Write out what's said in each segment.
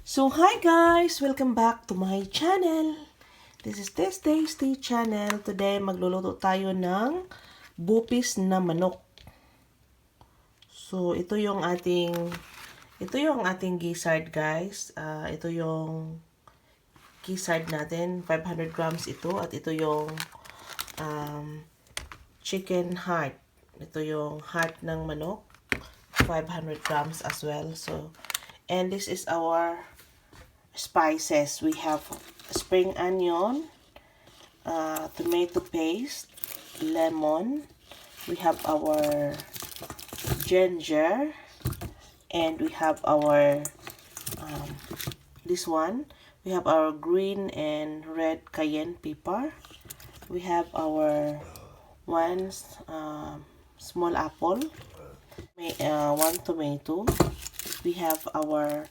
So, hi guys! Welcome back to my channel. This is Tasty Channel. Today, magluluto tayo ng Bopis na Manok. So, ito yung ating gizzard guys. Ito yung gizzard natin. 500 grams ito. At ito yung chicken heart. Ito yung heart ng manok. 500 grams as well. So, and this is our spices. We have spring onion, tomato paste, lemon. We have our ginger, and we have our this one. We have our green and red cayenne pepper. We have our one small apple, one tomato. We have our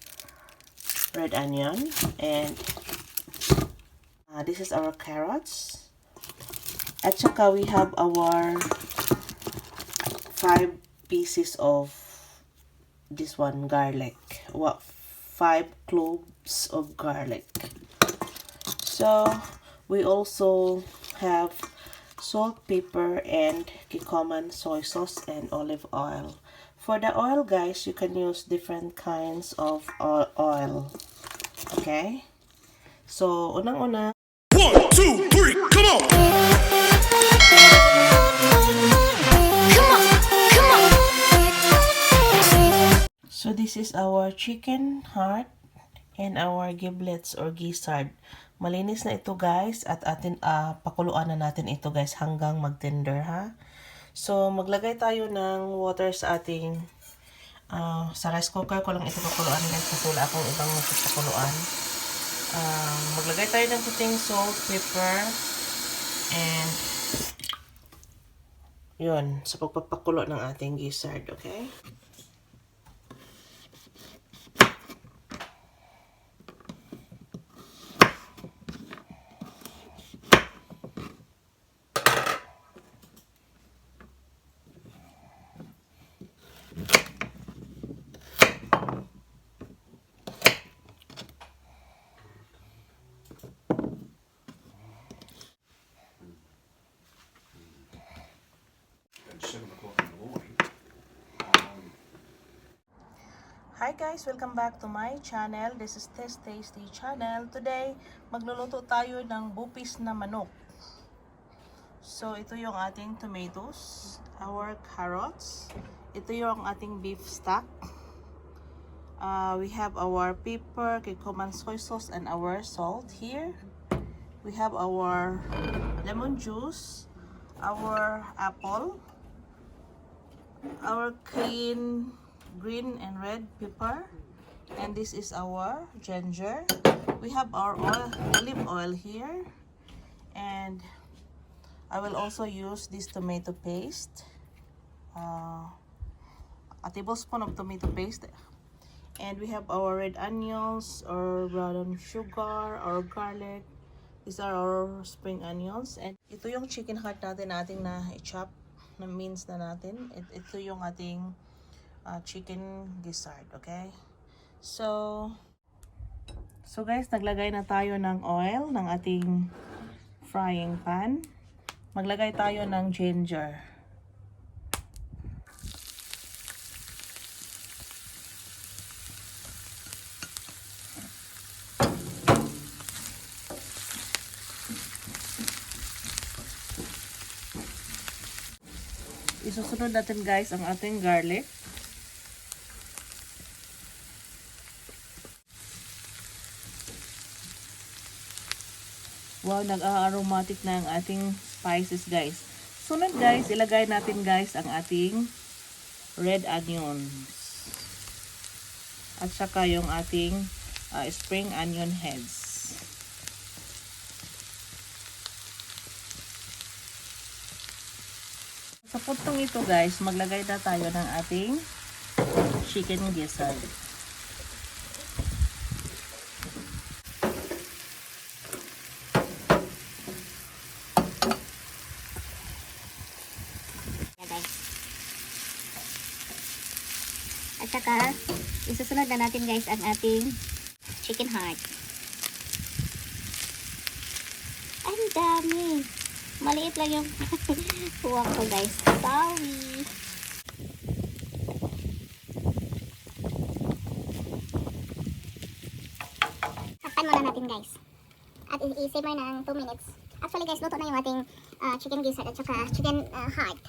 red onion, and this is our carrots. At saka we have our 5 pieces of this one garlic. 5 cloves of garlic. So we also have salt, pepper, and kikoman, soy sauce, and olive oil. For the oil guys, you can use different kinds of oil. Okay? So, unang-una. 1, 2, 3, come on! So, this is our chicken heart and our giblets or gizzard. Malinis na ito guys at atin pakuluan na natin ito guys hanggang mag-tender ha. So, maglagay tayo ng water sa ating sa rice cooker ko lang ito pakuluan guys kasi wala akong ibang pakuluan. Maglagay tayo ng puting salt, pepper, and yun, sa pagpapakulo ng ating gizzard, okay? Hi guys! Welcome back to my channel. This is Tasty Channel. Today, magluluto tayo ng bupis na manok. So, ito yung ating tomatoes, our carrots. Ito yung ating beef stock. We have our pepper, kikoman, soy sauce, and our salt here. We have our lemon juice, our apple, our green and red pepper, and this is our ginger. We have our olive oil here, and I will also use this tomato paste, a tablespoon of tomato paste, and we have our red onions or brown sugar or garlic. These are our spring onions, and ito yung chicken heart natin na i-chop na mince na natin. Ito yung ating chicken gizzard, okay? So guys, naglagay na tayo ng oil ng ating frying pan. Maglagay tayo ng ginger. Isusunod natin guys ang ating garlic. Wow, nag-aromatic na ang ating spices guys. Sunod guys, ilagay natin guys ang ating red onions. At saka yung ating spring onion heads. Sa puntong ito guys, maglagay na tayo ng ating chicken gizzard. At saka, isusunod na natin guys ang ating chicken heart. Ang dami. Maliit lang yung kuha ko, guys. Sorry. Takpan muna natin, guys. At i-simmer ng 2 minutes. Actually, guys, luto na yung ating chicken gizzard at saka chicken heart.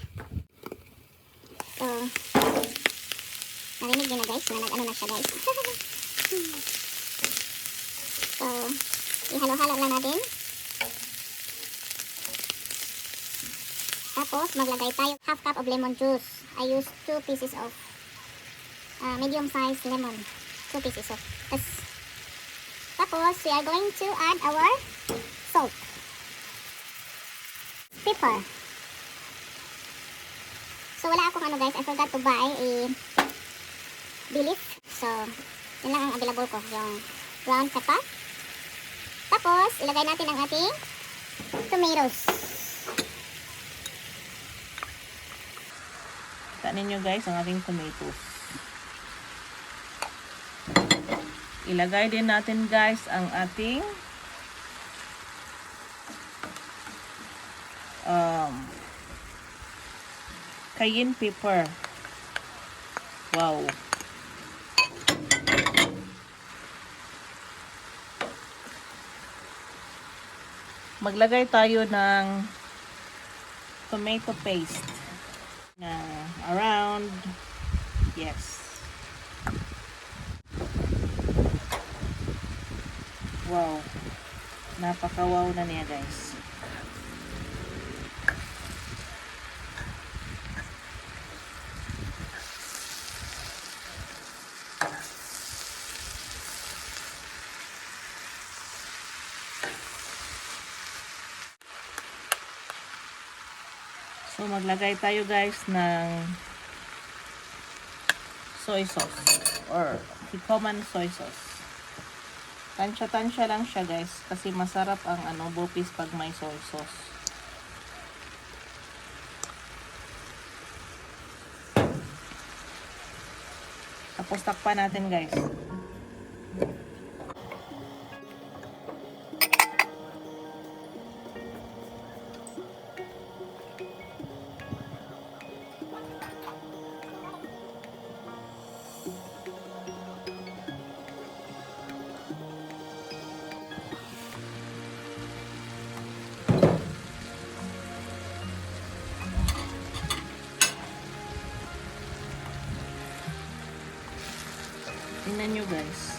So, narinig nyo na, guys, na nag-ano na siya, guys. So, ihalo-halo lang natin. Tapos, maglagay tayo half cup of lemon juice. I use 2 pieces of medium size lemon. 2 pieces of this. Tapos, we are going to add our salt. Pepper. So, wala akong ano, guys. I forgot to buy a bay leaf. So, yun lang ang available ko. Yung ground pepper. Tapos, ilagay natin ang ating tomatoes. Tanin nyo guys ang ating tomatoes. Ilagay din natin guys ang ating cayenne pepper. Wow. Maglagay tayo ng tomato paste na around, yes. Wow. Napaka-wow na niya guys. So, maglagay tayo guys ng soy sauce or common soy sauce. Tansya-tansya lang siya guys kasi masarap ang bopis pag may soy sauce. Tapos takpan natin guys. Tingnan nyo guys.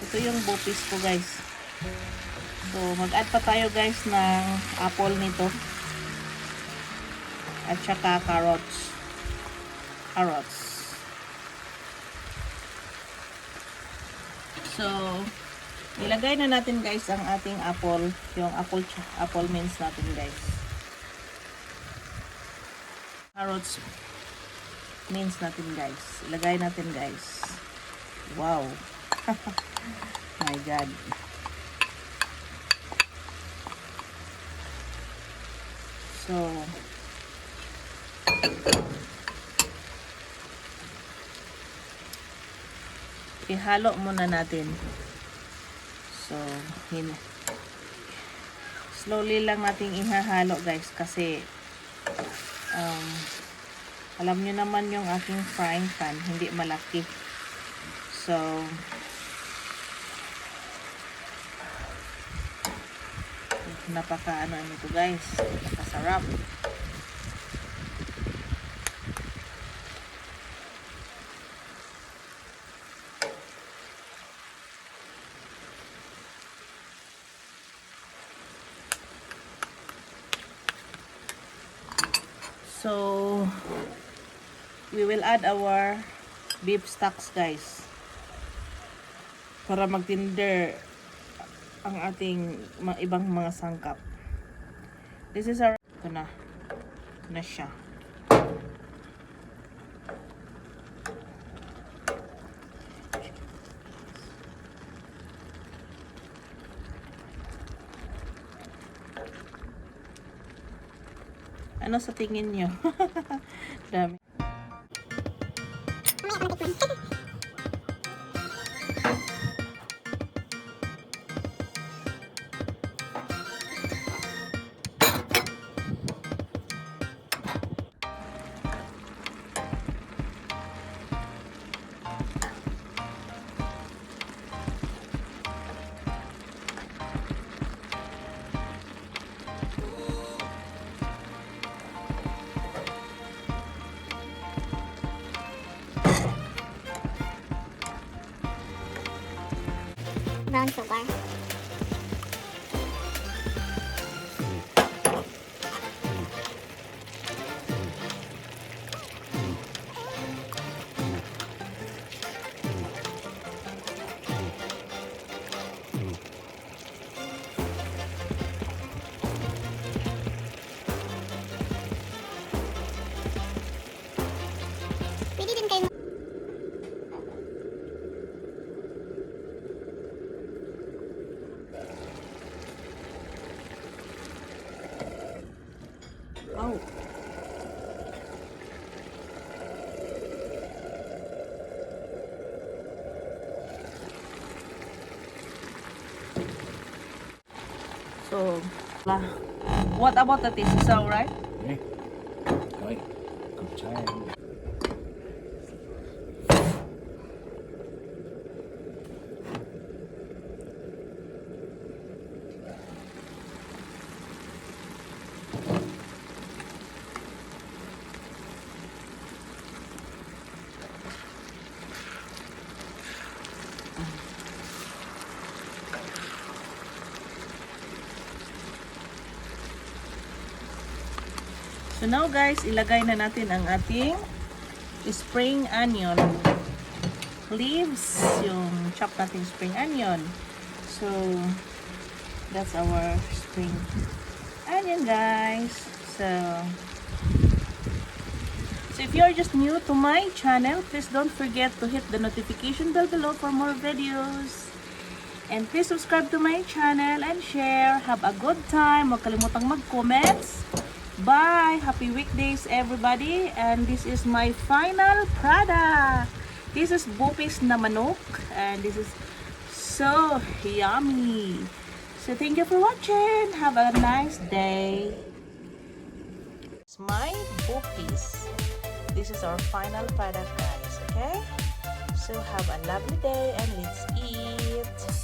Ito yung bopis ko guys. So mag-add pa tayo guys ng apple nito. At saka carrots. So ilagay na natin guys ang ating apple. Yung apple mince natin guys. Carrots mince natin guys. Ilagay natin guys. Wow. My God. So ihalo muna natin. So slowly lang natin ihahalo guys kasi alam nyo naman yung aking frying pan, hindi malaki. So, napaka nito guys, napakasarap. So, we will add our beef stocks guys para magtinder ang ating ibang mga sangkap. This is our ito na siya. Ano sa tingin nyo? Dami. brown sugar. Pwede din kayo Oh. So, what about the taste? Is that alright? Okay. Okay. Good time. So now guys, ilagay na natin ang ating spring onion leaves, yung chop natin spring onion. So that's our spring onion guys. So if you are just new to my channel, please don't forget to hit the notification bell below for more videos. And please subscribe to my channel and share. Have a good time. Huwag kalimutang mag-comments. Bye! Happy weekdays everybody! And this is my final product. This is Bopis Na Manok. And this is so yummy. So thank you for watching. Have a nice day. It's my Bopis. This is our final product guys. Okay? So have a lovely day and let's eat.